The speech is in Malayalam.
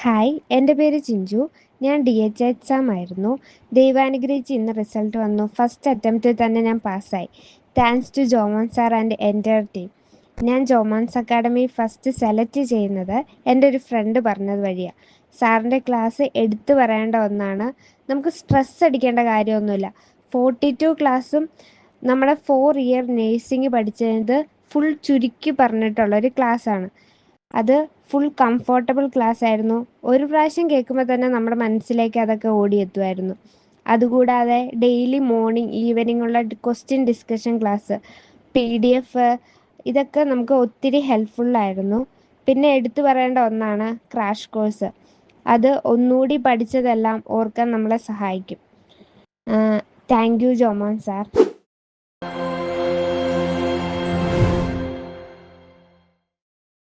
ഹായ്, എൻ്റെ പേര് ചിഞ്ചു. ഞാൻ DH എക്സാം ആയിരുന്നു. ദൈവാനുഗ്രഹിച്ച് ഇന്ന് റിസൾട്ട് വന്നു. ഫസ്റ്റ് അറ്റംപ്റ്റിൽ തന്നെ ഞാൻ പാസ്സായി. Thanks to Jomon sir and entire team. ഞാൻ ജോമോൻസ് അക്കാഡമി ഫസ്റ്റ് സെലക്ട് ചെയ്യുന്നത് എൻ്റെ ഒരു ഫ്രണ്ട് പറഞ്ഞത് വഴിയാണ്. സാറിൻ്റെ ക്ലാസ് എടുത്തു പറയേണ്ട ഒന്നാണ്. നമുക്ക് സ്ട്രെസ് അടിക്കേണ്ട കാര്യമൊന്നുമില്ല. 42 ക്ലാസ്സും നമ്മുടെ 4 ഇയർ നേഴ്സിംഗ് പഠിച്ചത് ഫുൾ ചുരുക്കി പറഞ്ഞിട്ടുള്ളൊരു ക്ലാസ്സാണ്. അത് ഫുൾ കംഫോർട്ടബിൾ ക്ലാസ് ആയിരുന്നു. ഒരു പ്രാവശ്യം കേൾക്കുമ്പോൾ തന്നെ നമ്മുടെ മനസ്സിലേക്ക് അതൊക്കെ ഓടിയെത്തുമായിരുന്നു. അതുകൂടാതെ ഡെയിലി മോർണിംഗ് ഈവനിംഗ് ഉള്ള ക്വസ്റ്റ്യൻ ഡിസ്കഷൻ ക്ലാസ്, PDF, ഇതൊക്കെ നമുക്ക് ഒത്തിരി ഹെൽപ്ഫുള്ളായിരുന്നു. പിന്നെ എടുത്തു പറയേണ്ട ഒന്നാണ് ക്രാഷ് കോഴ്സ്. അത് ഒന്നുകൂടി പഠിച്ചതെല്ലാം ഓർക്കാൻ നമ്മളെ സഹായിക്കും. Thank you Jomon sir.